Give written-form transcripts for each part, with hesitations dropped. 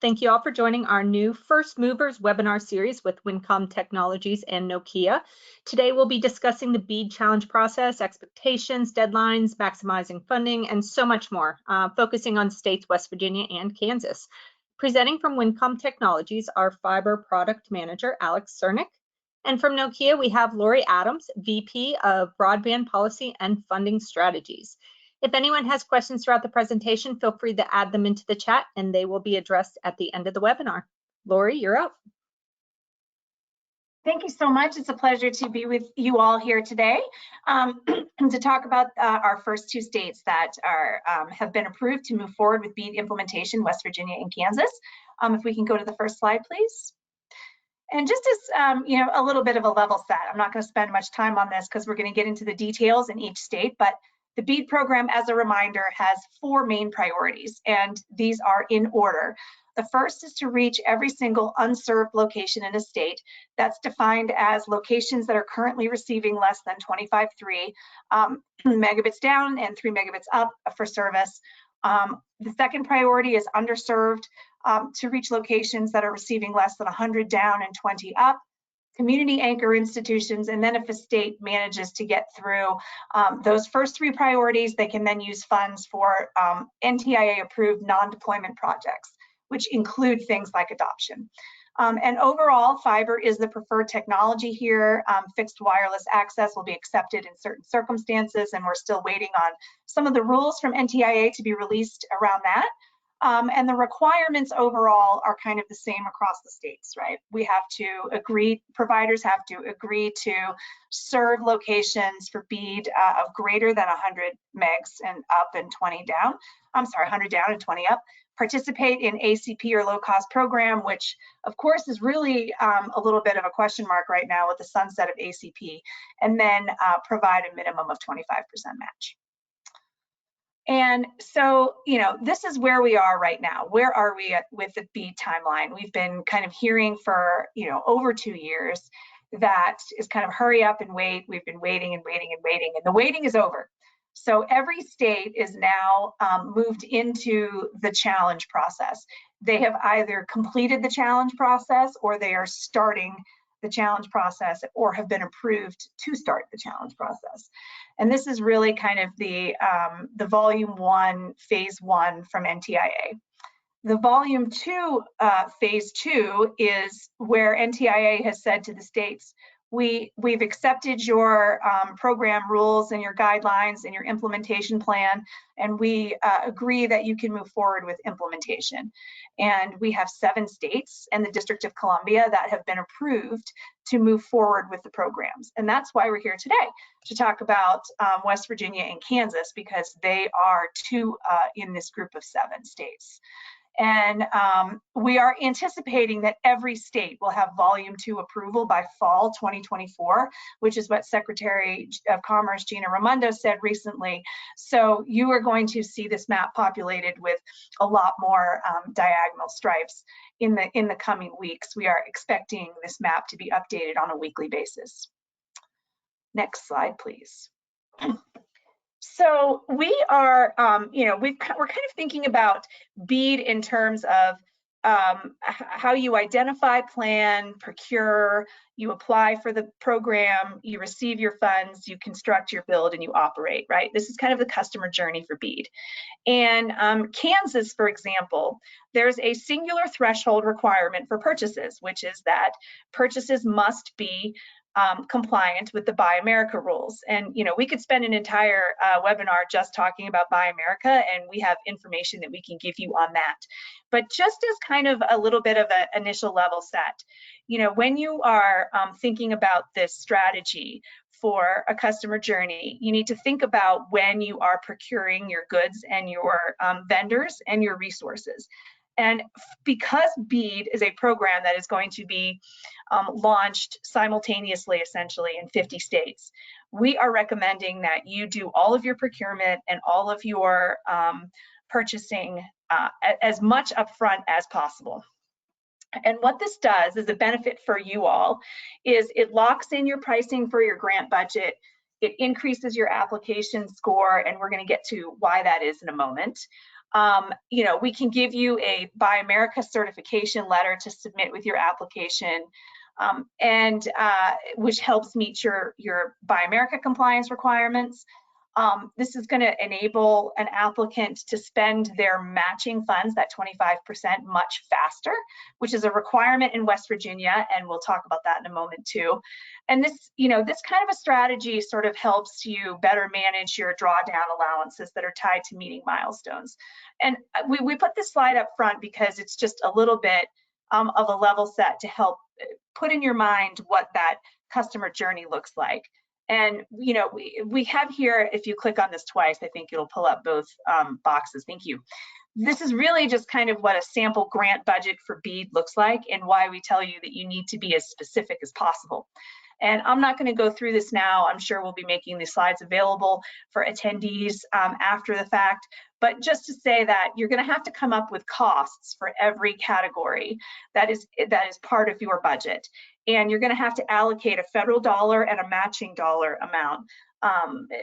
Thank you all for joining our new First Movers webinar series with Winncom Technologies and Nokia. Today we'll be discussing the BEAD challenge process, expectations, deadlines, maximizing funding, and so much more, focusing on states West Virginia and Kansas. Presenting from Winncom Technologies, our fiber product manager, Alex Cernick. And from Nokia, we have Lori Adams, VP of Broadband Policy and Funding Strategies. If anyone has questions throughout the presentation, feel free to add them into the chat and they will be addressed at the end of the webinar. Lori, you're up. Thank you so much. It's a pleasure to be with you all here today to talk about our first two states that have been approved to move forward with BEAD implementation, West Virginia and Kansas. If we can go to the first slide, please. And just as a little bit of a level set, I'm not going to spend much time on this because we're going to get into the details in each state, but the BEAD program, as a reminder, has four main priorities, and these are in order. The first is to reach every single unserved location in a state. That's defined as locations that are currently receiving less than 25.3 megabits down and 3 megabits up for service. The second priority is underserved, to reach locations that are receiving less than 100 down and 20 up. Community anchor institutions, and then if a state manages to get through those first three priorities, they can then use funds for NTIA approved non-deployment projects, which include things like adoption. And overall, fiber is the preferred technology here. Fixed wireless access will be accepted in certain circumstances, and we're still waiting on some of the rules from NTIA to be released around that. And the requirements overall are kind of the same across the states, right? We have to agree, providers have to agree to serve locations for BEAD of greater than 100 megs and up and 20 down. I'm sorry, 100 down and 20 up. Participate in ACP or low-cost program, which of course is really a little bit of a question mark right now with the sunset of ACP, and then provide a minimum of 25% match. And so, this is where we are right now. Where are we at with the BEAD timeline? We've been kind of hearing for, over 2 years that is kind of hurry up and wait. We've been waiting and waiting and waiting, and the waiting is over. So every state is now moved into the challenge process. They have either completed the challenge process or they are starting the challenge process or have been approved to start the challenge process. And this is really kind of the volume 1, phase 1 from NTIA. The volume 2, phase 2 is where NTIA has said to the states, we've accepted your program rules and your guidelines and your implementation plan, and we agree that you can move forward with implementation. And we have 7 states and the District of Columbia that have been approved to move forward with the programs. And that's why we're here today, to talk about West Virginia and Kansas, because they are 2 in this group of 7 states. And we are anticipating that every state will have volume 2 approval by fall 2024, which is what Secretary of Commerce Gina Raimondo said recently. So you are going to see this map populated with a lot more diagonal stripes in the coming weeks. We are expecting this map to be updated on a weekly basis. Next slide, please. So we are, we're kind of thinking about BEAD in terms of how you identify, plan, procure, you apply for the program, you receive your funds, you construct, you build, and you operate, right? This is kind of the customer journey for BEAD. And Kansas, for example, there's a singular threshold requirement for purchases, which is that purchases must be compliant with the Buy America rules. And we could spend an entire webinar just talking about Buy America, and we have information that we can give you on that. But just as kind of a little bit of an initial level set, when you are thinking about this strategy for a customer journey, you need to think about when you are procuring your goods and your vendors and your resources. And because BEAD is a program that is going to be launched simultaneously, essentially, in 50 states, we are recommending that you do all of your procurement and all of your purchasing as much upfront as possible. And what this does is a benefit for you all is it locks in your pricing for your grant budget. It increases your application score, and we're going to get to why that is in a moment. We can give you a Buy America certification letter to submit with your application, which helps meet your Buy America compliance requirements. This is going to enable an applicant to spend their matching funds, that 25%, much faster, which is a requirement in West Virginia, and we'll talk about that in a moment too. And this kind of a strategy sort of helps you better manage your drawdown allowances that are tied to meeting milestones. And we put this slide up front because it's just a little bit of a level set to help put in your mind what that customer journey looks like. And we have here, if you click on this twice, I think it'll pull up both boxes. Thank you. This is really just kind of what a sample grant budget for BEAD looks like, and why we tell you that you need to be as specific as possible. And I'm not going to go through this now. I'm sure we'll be making these slides available for attendees after the fact. But just to say that you're going to have to come up with costs for every category that is part of your budget. And you're going to have to allocate a federal dollar and a matching dollar amount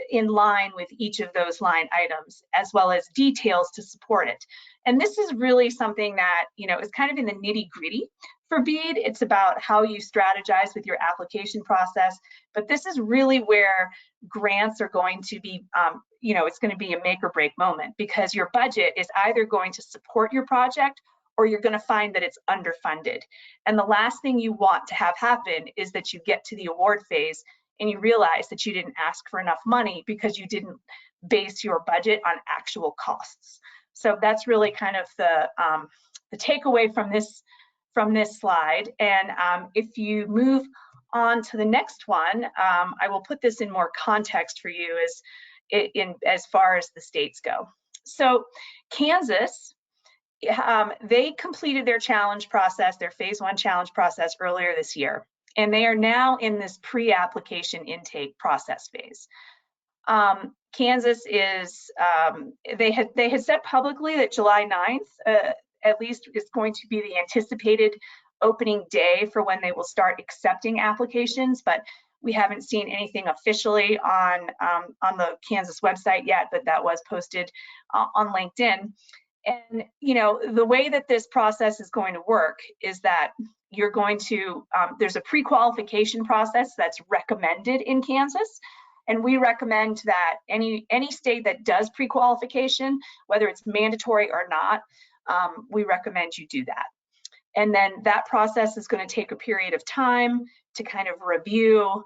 in line with each of those line items, as well as details to support it. And this is really something that is kind of in the nitty-gritty for BEAD. It's about how you strategize with your application process, but this is really where grants are going to be, it's going to be a make or break moment, because your budget is either going to support your project or you're going to find that it's underfunded. And the last thing you want to have happen is that you get to the award phase and you realize that you didn't ask for enough money because you didn't base your budget on actual costs. So that's really kind of the takeaway from this slide. And if you move on to the next one, I will put this in more context for you as far as the states go. So Kansas, they completed their challenge process, their phase 1 challenge process earlier this year, and they are now in this pre-application intake process phase. Kansas is, they had said publicly that July 9th, at least, is going to be the anticipated opening day for when they will start accepting applications, but we haven't seen anything officially on the Kansas website yet, but that was posted on LinkedIn. And the way that this process is going to work is that you're going to, there's a pre-qualification process that's recommended in Kansas. And we recommend that any state that does pre-qualification, whether it's mandatory or not, we recommend you do that. And then that process is going to take a period of time to kind of review,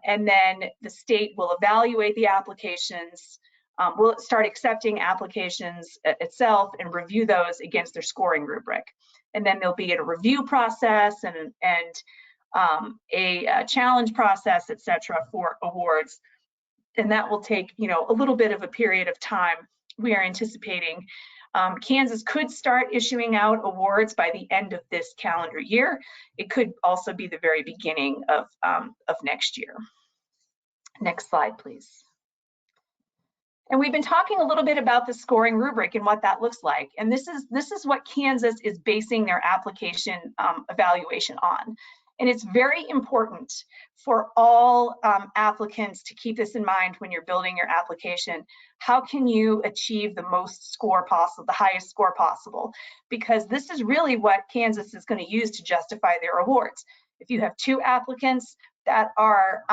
and then the state will evaluate the applications. We'll start accepting applications itself and review those against their scoring rubric. And then there'll be a review process and a challenge process, et cetera, for awards. And that will take, a little bit of a period of time. We are anticipating Kansas could start issuing out awards by the end of this calendar year. It could also be the very beginning of next year. Next slide, please. And we've been talking a little bit about the scoring rubric and what that looks like. And this is what Kansas is basing their application evaluation on. And it's very important for all applicants to keep this in mind when you're building your application. How can you achieve the most score possible, the highest score possible? Because this is really what Kansas is going to use to justify their awards. If you have 2 applicants that are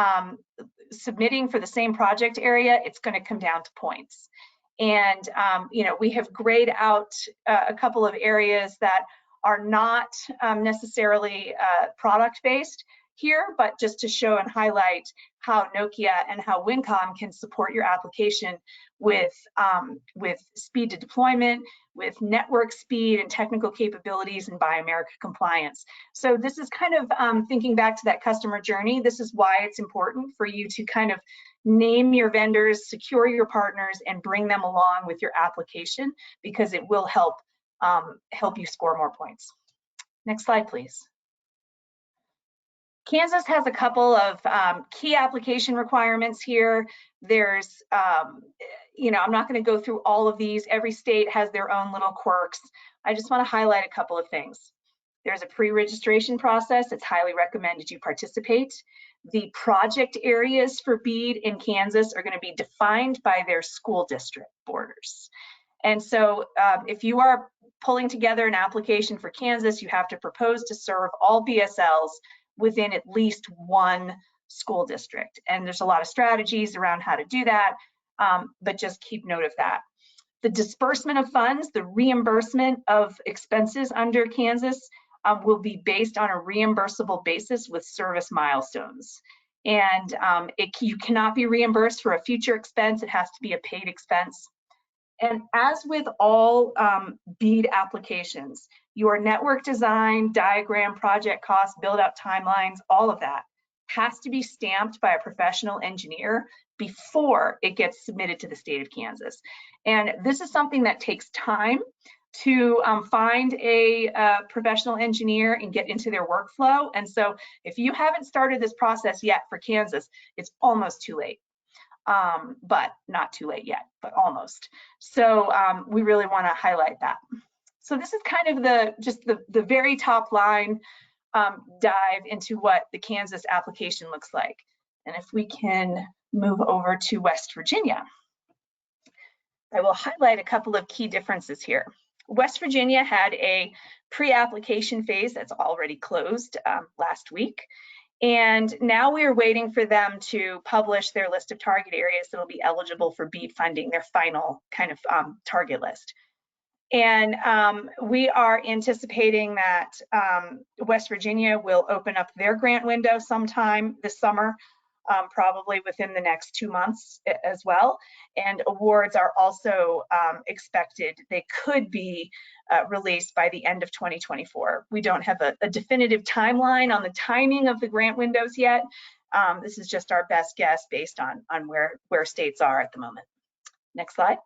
submitting for the same project area, it's going to come down to points. And we have grayed out a couple of areas that are not necessarily product-based here, but just to show and highlight how Nokia and how Winncom can support your application with speed to deployment, with network speed and technical capabilities and Buy America compliance. So this is kind of thinking back to that customer journey. This is why it's important for you to kind of name your vendors, secure your partners, and bring them along with your application, because it will help you score more points. Next slide, please. Kansas has a couple of key application requirements here. There's, I'm not going to go through all of these. Every state has their own little quirks. I just want to highlight a couple of things. There's a pre-registration process. It's highly recommended you participate. The project areas for BEAD in Kansas are going to be defined by their school district borders. And so if you are pulling together an application for Kansas, you have to propose to serve all BSLs within at least one school district. And there's a lot of strategies around how to do that, but just keep note of that. The disbursement of funds, the reimbursement of expenses under Kansas will be based on a reimbursable basis with service milestones. And you cannot be reimbursed for a future expense. It has to be a paid expense. And as with all BEAD applications, your network design, diagram, project costs, build out timelines, all of that has to be stamped by a professional engineer before it gets submitted to the state of Kansas. And this is something that takes time to find a professional engineer and get into their workflow. And so if you haven't started this process yet for Kansas, it's almost too late. But not too late yet, but almost. So we really want to highlight that. So this is kind of the very top line dive into what the Kansas application looks like. And if we can move over to West Virginia, I will highlight a couple of key differences here. West Virginia had a pre-application phase that's already closed last week. And now we are waiting for them to publish their list of target areas that will be eligible for BEAD funding, their final kind of target list. And we are anticipating that West Virginia will open up their grant window sometime this summer, probably within the next 2 months as well. And awards are also expected. They could be released by the end of 2024. We don't have a definitive timeline on the timing of the grant windows yet. This is just our best guess based on where states are at the moment. Next slide.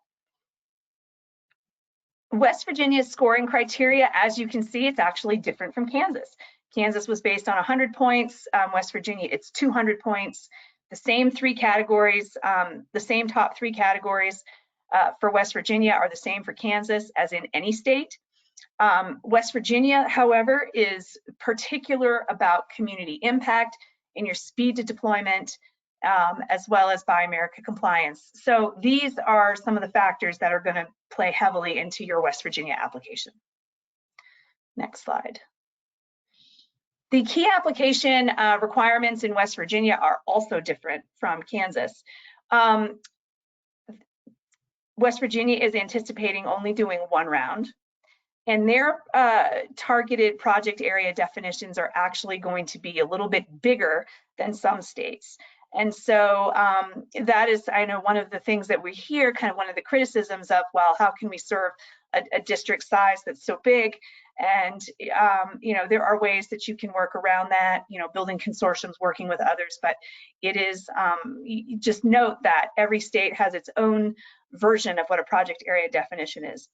West Virginia's scoring criteria, as you can see, it's actually different from Kansas. Kansas was based on 100 points. West Virginia, it's 200 points. The same three categories, the same top three categories for West Virginia are the same for Kansas as in any state. West Virginia, however, is particular about community impact and your speed to deployment, as well as Buy America compliance. So these are some of the factors that are going to play heavily into your West Virginia application. Next slide. The key application requirements in West Virginia are also different from Kansas. West Virginia is anticipating only doing one round, and their targeted project area definitions are actually going to be a little bit bigger than some states. And so that is, I know, one of the things that we hear, kind of one of the criticisms of, well, how can we serve a district size that's so big? And, you know, there are ways that you can work around that, you know, building consortiums, working with others, but it is, just note that every state has its own version of what a project area definition is.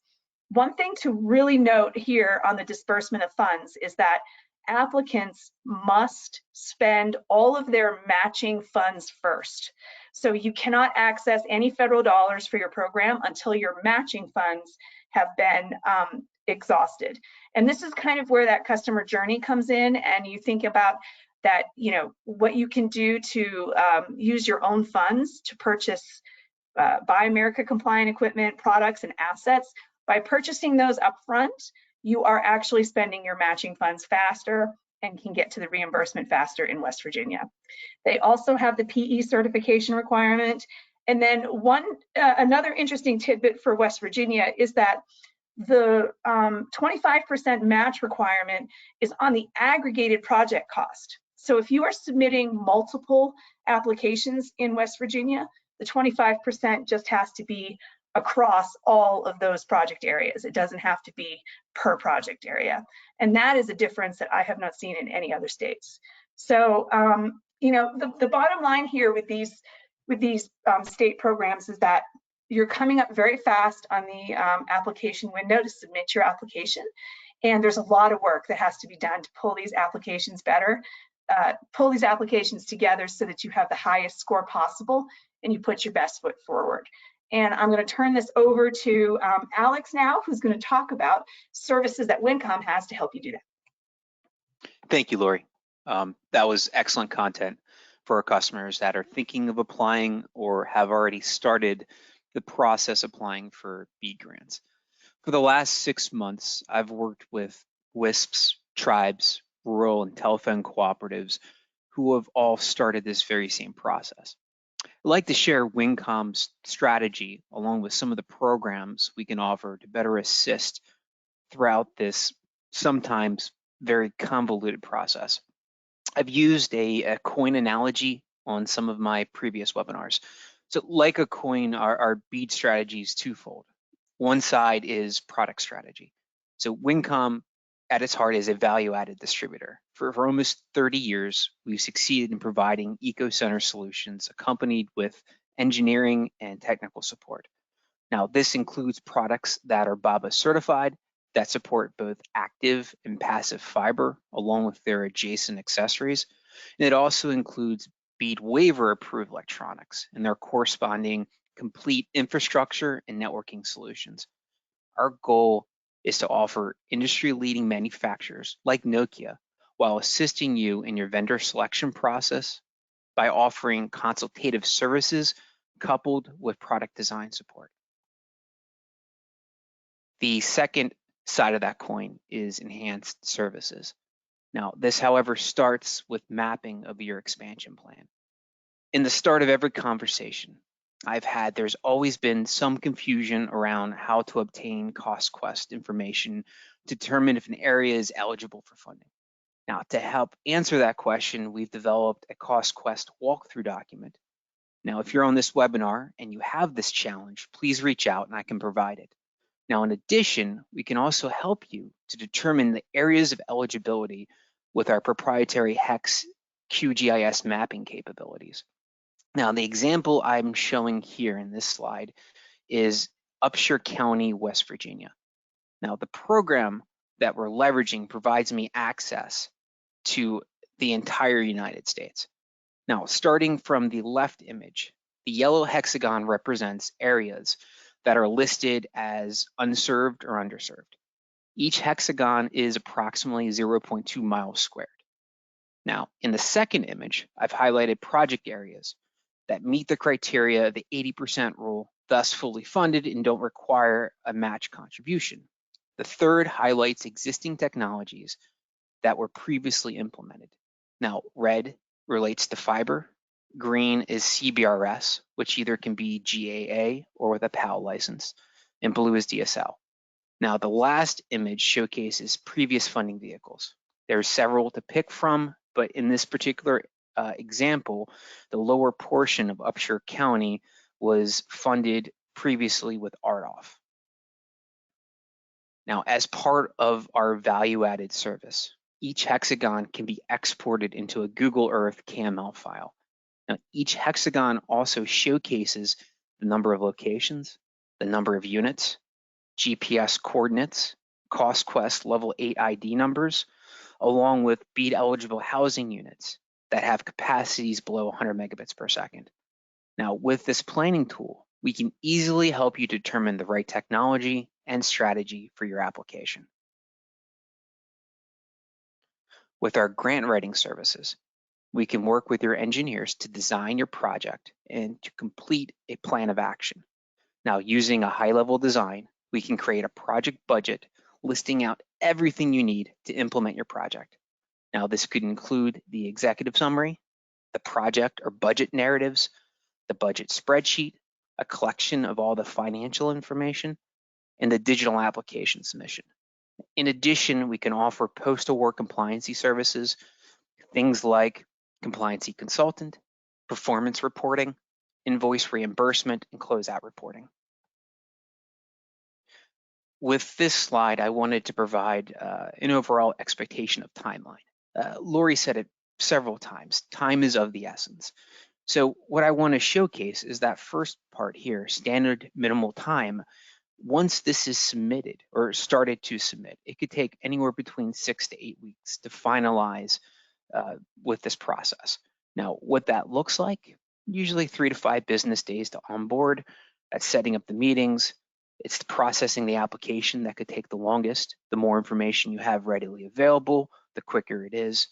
One thing to really note here on the disbursement of funds is that applicants must spend all of their matching funds first. So you cannot access any federal dollars for your program until your matching funds have been exhausted. And this is kind of where that customer journey comes in, and you think about that, you know, what you can do to use your own funds to purchase Buy America compliant equipment, products, and assets. By purchasing those upfront, you are actually spending your matching funds faster and can get to the reimbursement faster in West Virginia. They also have the PE certification requirement. And then another interesting tidbit for West Virginia is that the 25% match requirement is on the aggregated project cost. So if you are submitting multiple applications in West Virginia, the 25% just has to be across all of those project areas. It doesn't have to be per project area. And that is a difference that I have not seen in any other states. So, you know, the bottom line here with these state programs is that you're coming up very fast on the application window to submit your application. And there's a lot of work that has to be done to pull these applications better, pull these applications together so that you have the highest score possible and you put your best foot forward. And I'm going to turn this over to Alex now, who's going to talk about services that Winncom has to help you do that. Thank you, Lori. That was excellent content for our customers that are thinking of applying or have already started the process applying for BEAD grants. For the last 6 months, I've worked with WISPs, tribes, rural and telephone cooperatives who have all started this very same process. I'd like to share Winncom's strategy along with some of the programs we can offer to better assist throughout this sometimes very convoluted process. I've used a coin analogy on some of my previous webinars. So like a coin, our BEAD strategy is twofold. One side is product strategy. So Winncom at its heart is a value-added distributor. For almost 30 years, we've succeeded in providing eco-center solutions accompanied with engineering and technical support. Now, this includes products that are BABA certified, that support both active and passive fiber, along with their adjacent accessories. And it also includes BEAD waiver approved electronics and their corresponding complete infrastructure and networking solutions. Our goal is to offer industry-leading manufacturers like Nokia while assisting you in your vendor selection process by offering consultative services coupled with product design support. The second side of that coin is enhanced services. Now, this, however, starts with mapping of your expansion plan. In the start of every conversation there's always been some confusion around how to obtain cost quest information to determine if an area is eligible for funding. Now, to help answer that question, we've developed a cost quest walkthrough document. Now, if you're on this webinar and you have this challenge, please reach out and I can provide it. Now, in addition, we can also help you to determine the areas of eligibility with our proprietary HEX QGIS mapping capabilities. Now, the example I'm showing here in this slide is Upshur County, West Virginia. Now, the program that we're leveraging provides me access to the entire United States. Now, starting from the left image, the yellow hexagon represents areas that are listed as unserved or underserved. Each hexagon is approximately 0.2 miles squared. Now, in the second image, I've highlighted project areas that meet the criteria of the 80% rule, thus fully funded and don't require a match contribution. The third highlights existing technologies that were previously implemented. Now, red relates to fiber, green is CBRS, which either can be GAA or with a PAL license, and blue is DSL. Now, the last image showcases previous funding vehicles. There are several to pick from, but in this particular example, the lower portion of Upshur County was funded previously with RDOF. Now, as part of our value-added service, each hexagon can be exported into a Google Earth KML file. Now, each hexagon also showcases the number of locations, the number of units, GPS coordinates, cost quest level 8 ID numbers, along with BEAD eligible housing units that have capacities below 100 megabits per second. Now, with this planning tool, we can easily help you determine the right technology and strategy for your application. With our grant writing services, we can work with your engineers to design your project and to complete a plan of action. Now, using a high-level design, we can create a project budget listing out everything you need to implement your project. Now, this could include the executive summary, the project or budget narratives, the budget spreadsheet, a collection of all the financial information, and the digital application submission. In addition, we can offer post-award compliancy services, things like compliancy consultant, performance reporting, invoice reimbursement, and closeout reporting. With this slide, I wanted to provide an overall expectation of timeline. Lori said it several times, time is of the essence. So what I want to showcase is that first part here, standard minimal time. Once this is submitted or started to submit, it could take anywhere between 6 to 8 weeks to finalize with this process. Now, what that looks like, usually 3 to 5 business days to onboard. That's setting up the meetings. It's the processing the application that could take the longest. The more information you have readily available, the quicker it is.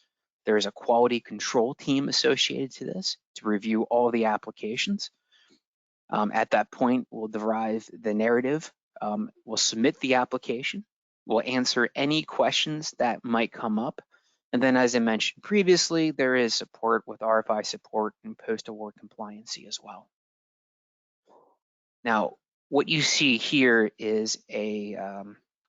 There is a quality control team associated to this to review all the applications. At that point, we'll derive the narrative, we'll submit the application, we'll answer any questions that might come up. And then, as I mentioned previously, there is support with RFI support and post-award compliancy as well. Now, what you see here is a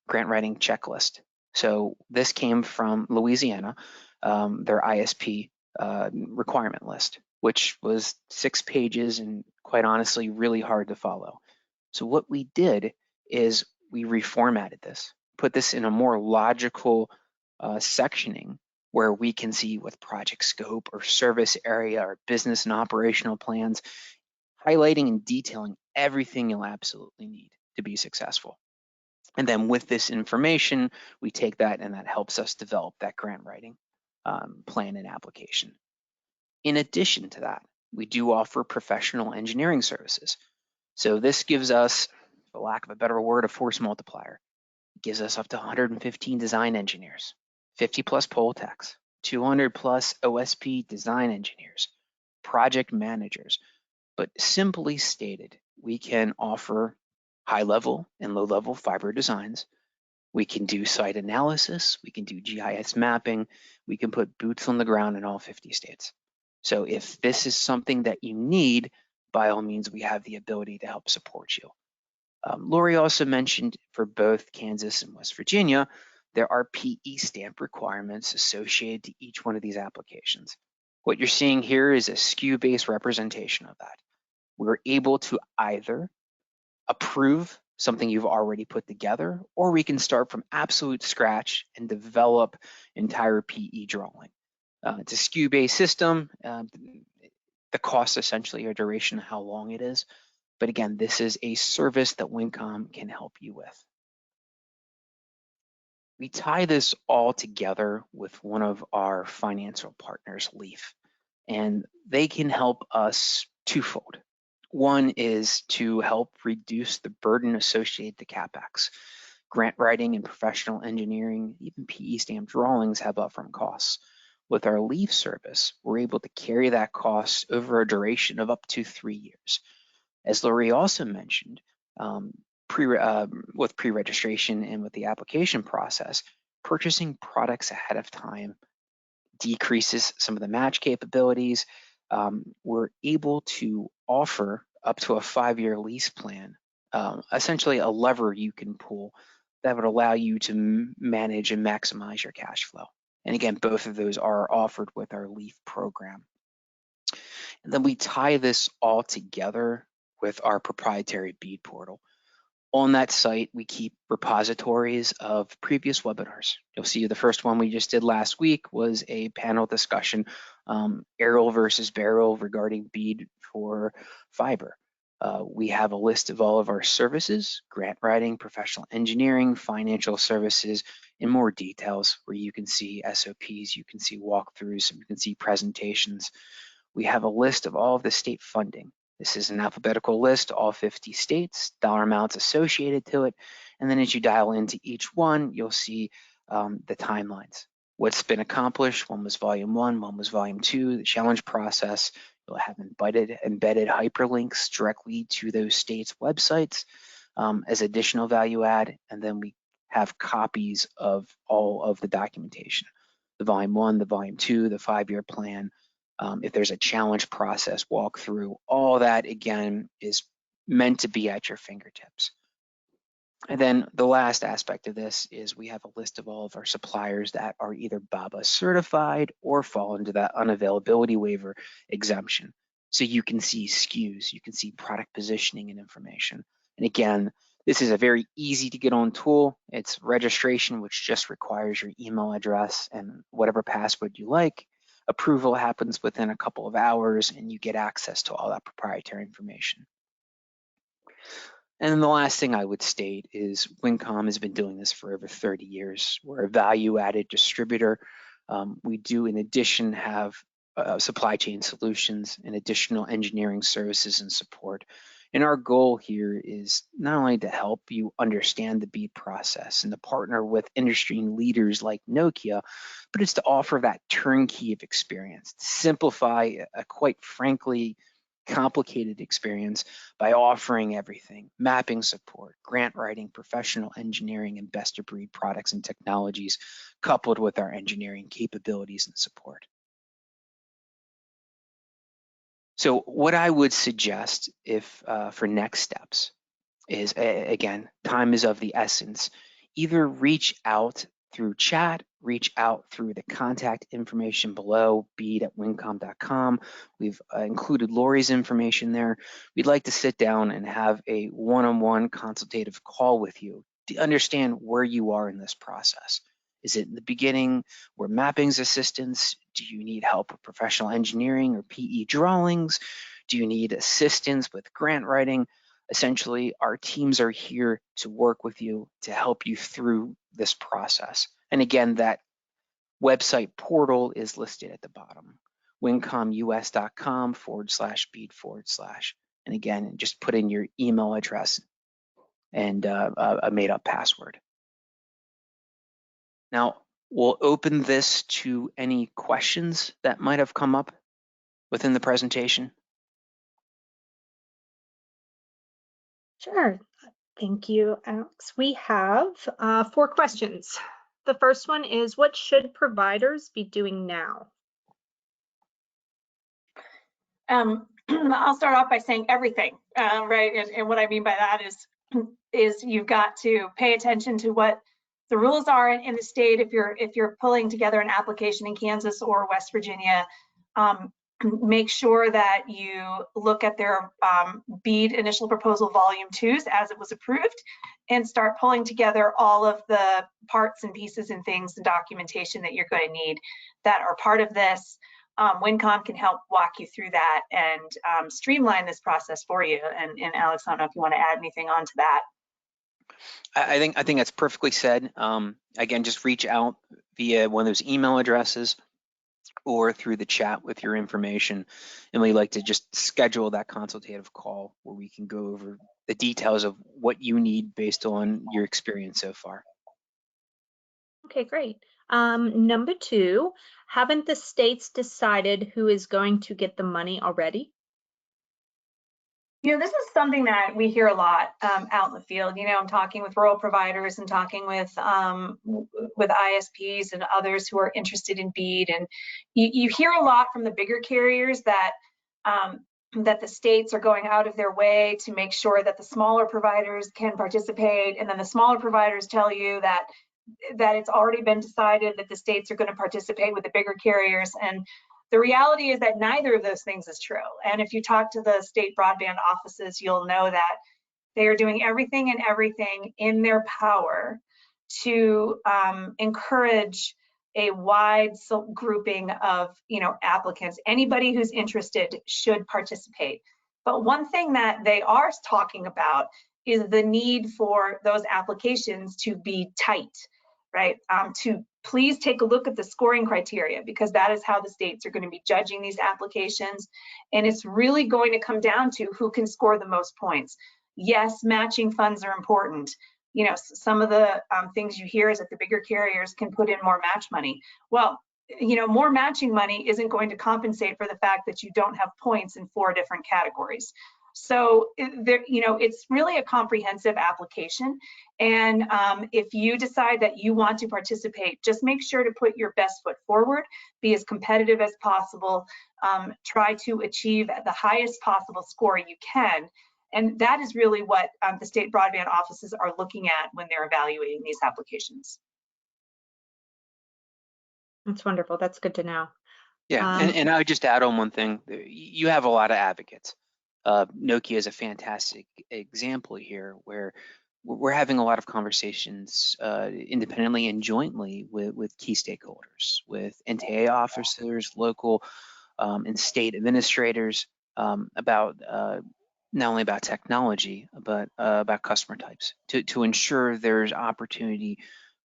grant writing checklist. So this came from Louisiana, their ISP requirement list, which was 6 pages and quite honestly, really hard to follow. So what we did is we reformatted this, put this in a more logical sectioning where we can see with project scope or service area or business and operational plans, highlighting and detailing everything you'll absolutely need to be successful. And then with this information, we take that and that helps us develop that grant writing plan and application. In addition to that, we do offer professional engineering services. So this gives us, for lack of a better word, a force multiplier. It gives us up to 115 design engineers, 50 plus poll techs, 200 plus OSP design engineers, project managers. But simply stated, we can offer high-level and low-level fiber designs. We can do site analysis. We can do GIS mapping. We can put boots on the ground in all 50 states. So if this is something that you need, by all means, we have the ability to help support you. Lori also mentioned for both Kansas and West Virginia, there are PE stamp requirements associated to each one of these applications. What you're seeing here is a SKU-based representation of that. We're able to either approve something you've already put together, or we can start from absolute scratch and develop entire PE drawing. It's a SKU-based system. The cost essentially or duration, how long it is. But again, this is a service that Winncom can help you with. We tie this all together with one of our financial partners, Leaf, and they can help us twofold. One is to help reduce the burden associated to CapEx. Grant writing and professional engineering, even PE stamp drawings have upfront costs. With our Leaf service, we're able to carry that cost over a duration of up to 3 years. As Lori also mentioned, with pre-registration and with the application process, purchasing products ahead of time decreases some of the match capabilities. We're able to offer up to a 5-year lease plan, essentially a lever you can pull that would allow you to manage and maximize your cash flow. And again, both of those are offered with our Leaf program. And then we tie this all together with our proprietary BEAD portal. On that site, we keep repositories of previous webinars. You'll see the first one we just did last week was a panel discussion, aerial versus burial regarding BEAD for fiber. We have a list of all of our services, grant writing, professional engineering, financial services, and more details where you can see SOPs, you can see walkthroughs, you can see presentations. We have a list of all of the state funding. This is an alphabetical list, all 50 states, dollar amounts associated to it. And then as you dial into each one, you'll see the timelines. What's been accomplished, one was volume 1, one was volume 2, the challenge process. You'll have embedded hyperlinks directly to those states' websites as additional value add. And then we have copies of all of the documentation, the volume 1, the volume 2, the 5-year plan. If there's a challenge process walkthrough, all that again is meant to be at your fingertips. And then the last aspect of this is we have a list of all of our suppliers that are either BABA certified or fall into that unavailability waiver exemption. So you can see SKUs, you can see product positioning and information. And again, this is a very easy to get on tool. It's registration, which just requires your email address and whatever password you like. Approval happens within a couple of hours and you get access to all that proprietary information. And then the last thing I would state is Winncom has been doing this for over 30 years. We're a value-added distributor. We do, in addition, have supply chain solutions and additional engineering services and support. And our goal here is not only to help you understand the BEAD process and to partner with industry leaders like Nokia, but it's to offer that turnkey of experience, to simplify, quite frankly, complicated experience by offering everything: mapping support, grant writing, professional engineering, and best of breed products and technologies, coupled with our engineering capabilities and support. So what I would suggest if for next steps is, again, time is of the essence. Either reach out through chat, reach out through the contact information below, bead@winncom.com. We've included Lori's information there. We'd like to sit down and have a one-on-one consultative call with you to understand where you are in this process. Is it in the beginning where mapping's assistance? Do you need help with professional engineering or PE drawings? Do you need assistance with grant writing? Essentially, our teams are here to work with you to help you through this process. And again, that website portal is listed at the bottom, wincomus.com/BEAD/. And again, just put in your email address and a made-up password. Now, we'll open this to any questions that might have come up within the presentation. Sure. Thank you, Alex. We have 4 questions. The first one is, what should providers be doing now? I'll start off by saying everything, right? And what I mean by that is you've got to pay attention to what the rules are in the state. If you're pulling together an application in Kansas or West Virginia, make sure that you look at their BEAD initial proposal volume 2s as it was approved, and start pulling together all of the parts and pieces and things and documentation that you're going to need that are part of this. Winncom can help walk you through that and streamline this process for you. And Alex, I don't know if you want to add anything onto that. I think that's perfectly said. Again, just reach out via one of those email addresses or through the chat with your information, and we like to just schedule that consultative call where we can go over the details of what you need based on your experience so far. Okay, great. Number 2, haven't the states decided who is going to get the money already? You know, this is something that we hear a lot out in the field. You know, I'm talking with rural providers and talking with ISPs and others who are interested in BEAD. And you hear a lot from the bigger carriers that that the states are going out of their way to make sure that the smaller providers can participate. And then the smaller providers tell you that it's already been decided that the states are going to participate with the bigger carriers. And the reality is that neither of those things is true. And if you talk to the state broadband offices, you'll know that they are doing everything in their power to encourage a wide grouping of applicants. Anybody who's interested should participate. But one thing that they are talking about is the need for those applications to be tight, right? To please take a look at the scoring criteria, because that is how the states are going to be judging these applications. And it's really going to come down to who can score the most points. Yes, matching funds are important. You know, some of the things you hear is that the bigger carriers can put in more match money. Well, you know, more matching money isn't going to compensate for the fact that you don't have points in 4 different categories. So there, you know, it's really a comprehensive application. And if you decide that you want to participate, just make sure to put your best foot forward, be as competitive as possible, try to achieve the highest possible score you can. And that is really what the state broadband offices are looking at when they're evaluating these applications. That's wonderful. That's good to know. Yeah, and I would just add on one thing. You have a lot of advocates. Nokia is a fantastic example here, where we're having a lot of conversations independently and jointly with key stakeholders, with NTA officers, local and state administrators, about not only about technology, but about customer types, to ensure there's opportunity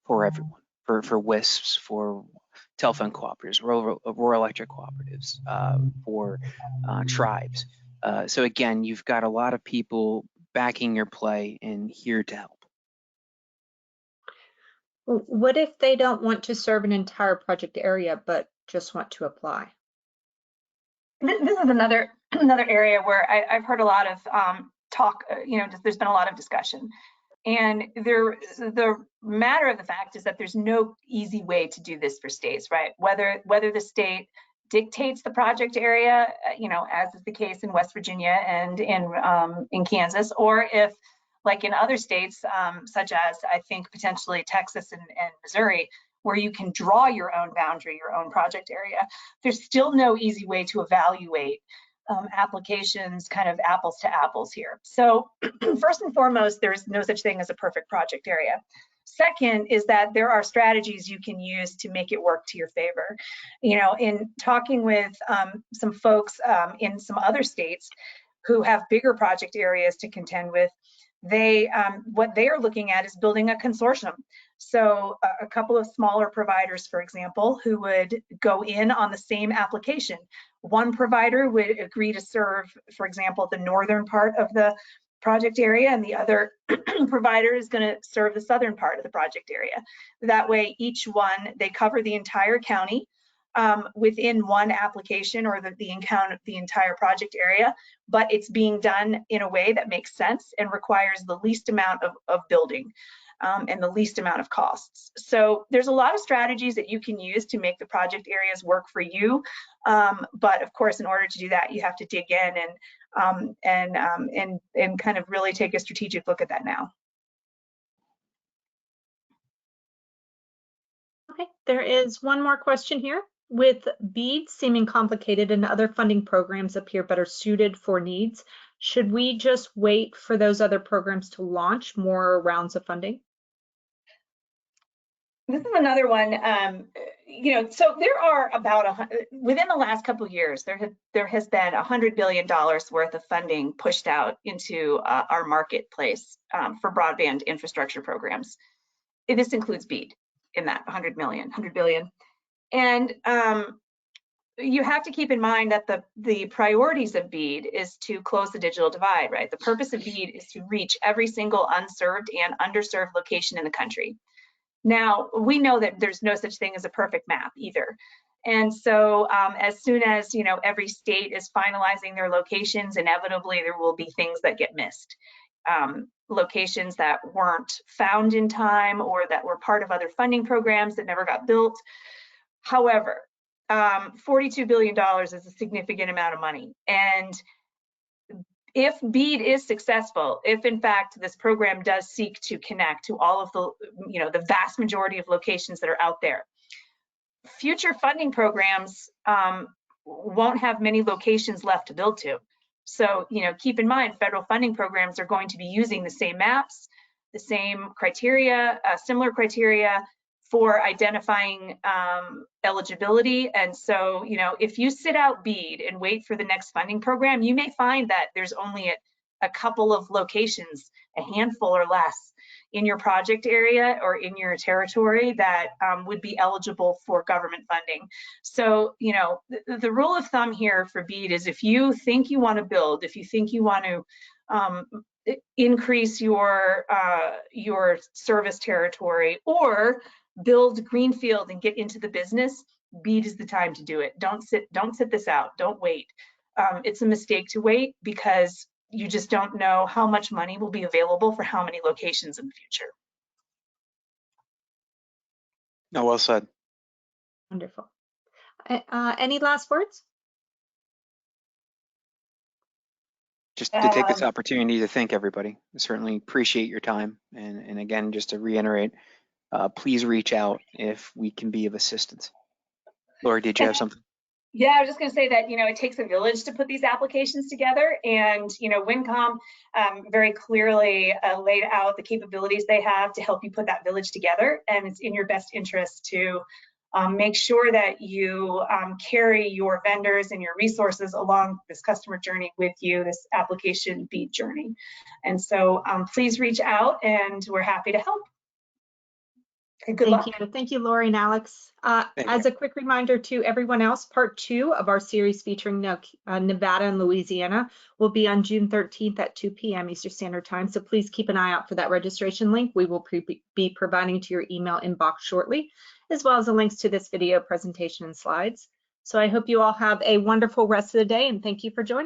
for everyone, for WISPs, for telephone cooperatives, rural electric cooperatives, for tribes. So again, you've got a lot of people backing your play and here to help. What if they don't want to serve an entire project area, but just want to apply? This is another another area where I've heard a lot of talk, there's been a lot of discussion. And the matter of the fact is that there's no easy way to do this for states, right? Whether the state dictates the project area, as is the case in West Virginia and in Kansas, or if, like in other states, such as I think potentially Texas and Missouri, where you can draw your own boundary, your own project area, there's still no easy way to evaluate applications kind of apples to apples here. So first and foremost, there's no such thing as a perfect project area. Second is that there are strategies you can use to make it work to your favor. In talking with some folks in some other states who have bigger project areas to contend with, what they are looking at is building a consortium. So a couple of smaller providers, for example, who would go in on the same application. One provider would agree to serve, for example, the northern part of the project area, and the other provider is going to serve the southern part of the project area. That way, each one, they cover the entire county within one application, or the entire project area, but it's being done in a way that makes sense and requires the least amount of building and the least amount of costs. So there's a lot of strategies that you can use to make the project areas work for you. But of course, in order to do that, you have to dig in and kind of really take a strategic look at that now. Okay, there is one more question here. With BEAD seeming complicated and other funding programs appear better suited for needs, should we just wait for those other programs to launch more rounds of funding? This is another one, so there are about, within the last couple of years, there has been $100 billion worth of funding pushed out into our marketplace for broadband infrastructure programs. This includes BEAD in that 100 billion. And you have to keep in mind that the priorities of BEAD is to close the digital divide, right? The purpose of BEAD is to reach every single unserved and underserved location in the country. Now, we know that there's no such thing as a perfect map either. And so as soon as, every state is finalizing their locations, inevitably there will be things that get missed. Locations that weren't found in time, or that were part of other funding programs that never got built. However, $42 billion is a significant amount of money. And if BEAD is successful, if in fact this program does seek to connect to all of the vast majority of locations that are out there, future funding programs won't have many locations left to build to. So, keep in mind, federal funding programs are going to be using the same maps, the same criteria, similar criteria for identifying eligibility. And so, if you sit out BEAD and wait for the next funding program, you may find that there's only a couple of locations, a handful or less, in your project area or in your territory that would be eligible for government funding. So, the rule of thumb here for BEAD is, if you think you want to build, if you think you want to increase your service territory, or build greenfield and get into the business, BEAD is the time to do it. Don't sit this out. Don't wait. It's a mistake to wait, because you just don't know how much money will be available for how many locations in the future. No, well said. Wonderful. Any last words? Just to take this opportunity to thank everybody. I certainly appreciate your time. And again, just to reiterate, please reach out if we can be of assistance. Lori, did you have something? Yeah, I was just going to say that, it takes a village to put these applications together, and, Winncom very clearly laid out the capabilities they have to help you put that village together. And it's in your best interest to make sure that you carry your vendors and your resources along this customer journey with you, this application BEAD journey. And so please reach out, and we're happy to help. Good luck. Thank you, Lori and Alex. As a quick reminder to everyone else, part 2 of our series featuring Nevada and Louisiana will be on June 13th at 2 p.m. Eastern Standard Time. So please keep an eye out for that registration link. We will be providing to your email inbox shortly, as well as the links to this video presentation and slides. So I hope you all have a wonderful rest of the day, and thank you for joining.